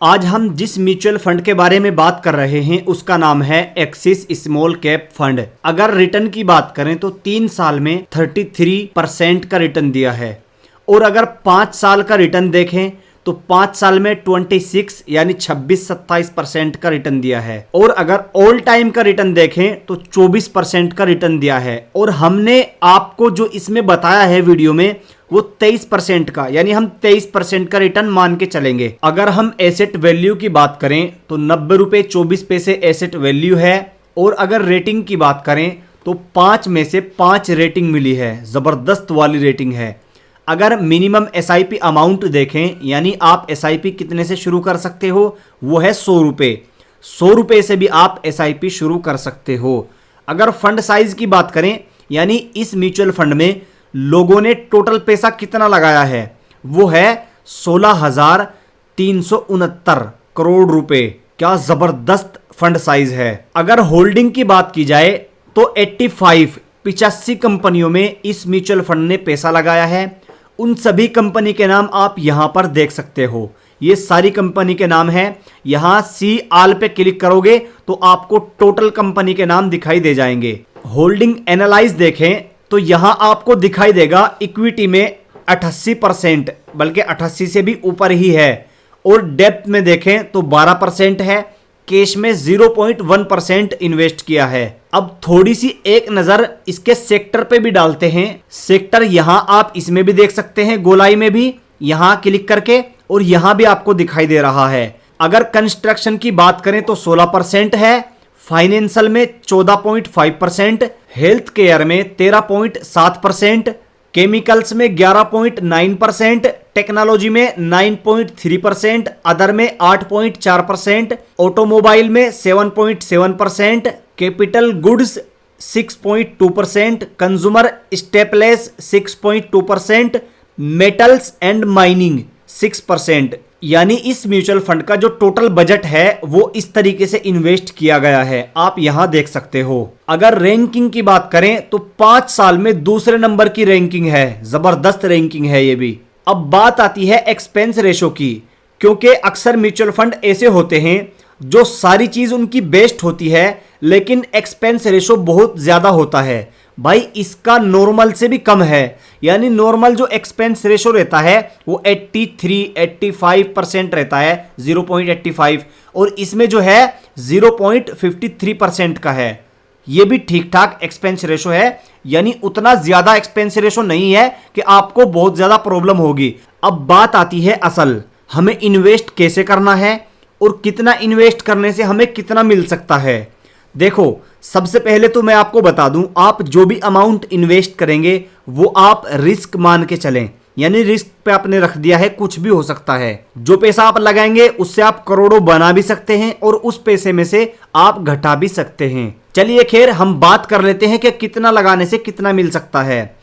आज हम जिस म्यूचुअल फंड के बारे में बात कर रहे हैं उसका नाम है एक्सिस स्मॉल कैप फंड। अगर रिटर्न की बात करें तो 3 साल में 33% का रिटर्न दिया है और अगर 5 साल का रिटर्न देखें तो 5 साल में 26 यानी 26-27% का रिटर्न दिया है और अगर ऑल टाइम का रिटर्न देखें तो 24% का रिटर्न दिया है। और हमने आपको जो इसमें बताया है वीडियो में वो 23% का, यानी हम 23% का रिटर्न मान के चलेंगे। अगर हम एसेट वैल्यू की बात करें तो 90 रुपये 24 पैसे एसेट वैल्यू है और अगर रेटिंग की बात करें तो 5 में से 5 रेटिंग मिली है, जबरदस्त वाली रेटिंग है। अगर मिनिमम एसआईपी अमाउंट देखें, यानी आप एसआईपी कितने से शुरू कर सकते हो, वो है 100 रुपये। 100 रुपये से भी आप एसआईपी शुरू कर सकते हो। अगर फंड साइज की बात करें, यानी इस म्यूचुअल फंड में लोगों ने टोटल पैसा कितना लगाया है, वो है 16,369 करोड़ रुपए। क्या जबरदस्त फंड साइज है। अगर होल्डिंग की बात की जाए तो 85 कंपनियों में इस म्यूचुअल फंड ने पैसा लगाया है। उन सभी कंपनी के नाम आप यहां पर देख सकते हो। ये सारी कंपनी के नाम हैं। यहां सी आल पे क्लिक करोगे तो आपको टोटल कंपनी के नाम दिखाई दे जाएंगे। होल्डिंग एनालाइज देखें तो यहां आपको दिखाई देगा इक्विटी में 88%, बल्कि 88 से भी ऊपर ही है। और डेप्थ में देखें तो 12% है। कैश में 0.1% इन्वेस्ट किया है। अब थोड़ी सी एक नजर इसके सेक्टर पे भी डालते हैं। सेक्टर यहां आप इसमें भी देख सकते हैं, गोलाई में भी यहां क्लिक करके, और यहां भी आपको दिखाई दे रहा है। अगर कंस्ट्रक्शन की बात करें तो 16% है, फाइनेंशियल में 14.5%, हेल्थ केयर में 13.7%, केमिकल्स में 11.9%, टेक्नोलॉजी में 9.3%, अदर में 8.4%, ऑटोमोबाइल में 7.7%, capital goods 6.2%, consumer staples 6.2%, metals and mining 6%। यानी इस म्यूचुअल फंड का जो टोटल बजट है वो इस तरीके से इन्वेस्ट किया गया है, आप यहां देख सकते हो। अगर रैंकिंग की बात करें तो 5 साल में दूसरे नंबर की रैंकिंग है, जबरदस्त रैंकिंग है ये भी। अब बात आती है एक्सपेंस रेशो की, क्योंकि अक्सर म्यूचुअल फंड ऐसे होते हैं जो सारी चीज उनकी बेस्ट होती है लेकिन एक्सपेंस रेशो बहुत ज्यादा होता है। भाई इसका नॉर्मल से भी कम है, यानी नॉर्मल जो एक्सपेंस रेशो रहता है वो 83-85% रहता है, 0.85, और इसमें जो है 0.53% का है। ये भी ठीक ठाक एक्सपेंस रेशो है, यानी उतना ज्यादा एक्सपेंस रेशो नहीं है कि आपको बहुत ज्यादा प्रॉब्लम होगी। अब बात आती है असल, हमें इन्वेस्ट कैसे करना है और कितना इन्वेस्ट करने से हमें कितना मिल सकता है। देखो, सबसे पहले तो मैं आपको बता दूं, आप जो भी अमाउंट इन्वेस्ट करेंगे वो आप रिस्क मान के चलें, यानी रिस्क पे आपने रख दिया है, कुछ भी हो सकता है। जो पैसा आप लगाएंगे उससे आप करोड़ों बना भी सकते हैं और उस पैसे में से आप घटा भी सकते हैं। चलिए खैर, हम बात कर लेते हैं कि कितना लगाने से कितना मिल सकता है।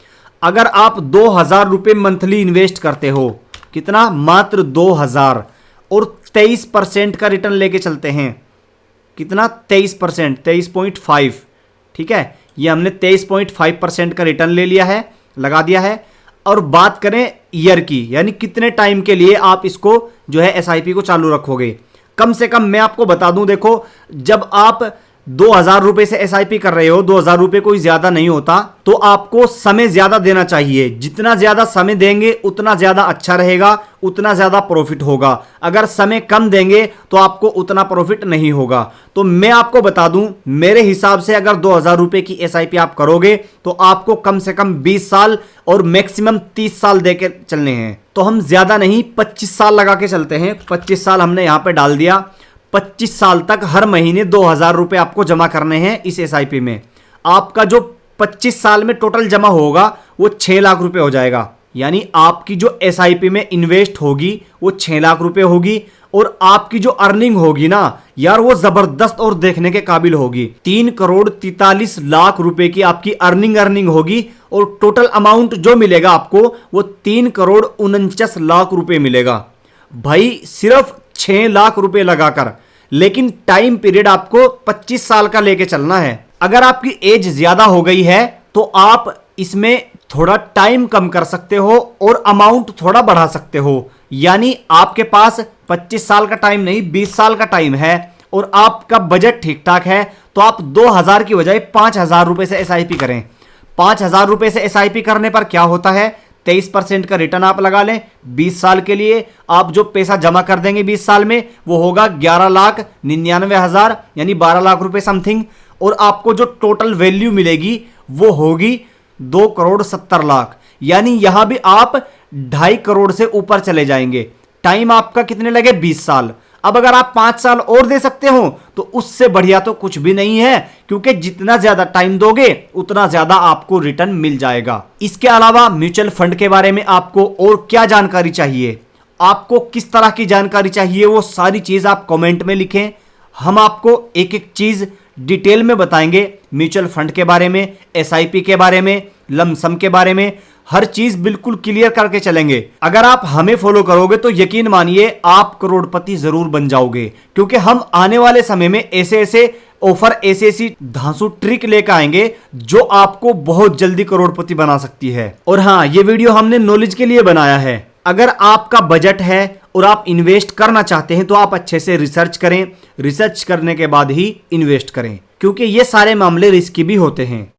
अगर आप 2000 रुपये मंथली इन्वेस्ट करते हो, कितना, मात्र 2000, और 23% का रिटर्न लेके चलते हैं, कितना, 23%, 23.5, ठीक है। ये हमने 23.5% का रिटर्न ले लिया है, लगा दिया है। और बात करें ईयर की, यानी कितने टाइम के लिए आप इसको जो है एसआईपी को चालू रखोगे। कम से कम मैं आपको बता दूं, देखो, जब आप 2000 रुपए से एसआईपी कर रहे हो, 2000 रुपए कोई ज्यादा नहीं होता, तो आपको समय ज्यादा देना चाहिए। जितना ज्यादा समय देंगे उतना ज्यादा अच्छा रहेगा, उतना ज्यादा प्रॉफिट होगा। अगर समय कम देंगे तो आपको उतना प्रॉफिट नहीं होगा। तो मैं आपको बता दूं, मेरे हिसाब से अगर 2000 रुपए की एसआईपी आप करोगे तो आपको कम से कम 20 साल और मैक्सिमम 30 साल देके चलने हैं। तो हम ज्यादा नहीं, 25 साल लगा के चलते हैं। 25 साल हमने यहां पर डाल दिया। 25 साल तक हर महीने 2000 रुपए आपको जमा करने हैं इस एसआईपी में। आपका जो 25 साल में टोटल जमा होगा वो 6 लाख रुपए हो जाएगा। यानी आपकी जो एसआईपी में इन्वेस्ट होगी वो 6 लाख रुपए होगी, और आपकी जो अर्निंग होगी ना यार, वो जबरदस्त और देखने के काबिल होगी। 3,43,00,000 रुपए की आपकी अर्निंग होगी, और टोटल अमाउंट जो मिलेगा आपको वो 3,49,00,000 रुपए मिलेगा। भाई सिर्फ 6 लाख रुपए लगाकर, लेकिन टाइम पीरियड आपको 25 साल का लेके चलना है। अगर आपकी एज ज्यादा हो गई है तो आप इसमें थोड़ा टाइम कम कर सकते हो और अमाउंट थोड़ा बढ़ा सकते हो। यानी आपके पास 25 साल का टाइम नहीं, 20 साल का टाइम है और आपका बजट ठीक ठाक है, तो आप 2000 की बजाय 5000 रुपए से एसआईपी करें। 5000 रुपए से एसआईपी करने पर क्या होता है, 23% का रिटर्न आप लगा लें। 20 साल के लिए आप जो पैसा जमा कर देंगे 20 साल में, वो होगा 11,99,000 यानी 12 लाख रुपए समथिंग। और आपको जो टोटल वैल्यू मिलेगी वो होगी 2,70,00,000, यानी यहां भी आप 2.5 करोड़ से ऊपर चले जाएंगे। टाइम आपका कितने लगे, 20 साल। अब अगर आप 5 साल और दे सकते हो तो उससे बढ़िया तो कुछ भी नहीं है, क्योंकि जितना ज्यादा टाइम दोगे उतना ज्यादा आपको रिटर्न मिल जाएगा। इसके अलावा म्यूचुअल फंड के बारे में आपको और क्या जानकारी चाहिए, आपको किस तरह की जानकारी चाहिए, वो सारी चीज आप कमेंट में लिखें। हम आपको एक एक चीज डिटेल में बताएंगे। म्यूचुअल फंड के बारे में, एसआईपी के बारे में, लमसम के बारे में, हर चीज बिल्कुल क्लियर करके चलेंगे। अगर आप हमें फॉलो करोगे तो यकीन मानिए आप करोड़पति जरूर बन जाओगे, क्योंकि हम आने वाले समय में ऐसे ऐसे ऑफर, ऐसी ऐसी धांसू ट्रिक लेकर आएंगे जो आपको बहुत जल्दी करोड़पति बना सकती है। और हाँ, ये वीडियो हमने नॉलेज के लिए बनाया है। अगर आपका बजट है और आप इन्वेस्ट करना चाहते हैं तो आप अच्छे से रिसर्च करें। रिसर्च करने के बाद ही इन्वेस्ट करें, क्योंकि ये सारे मामले रिस्की भी होते हैं।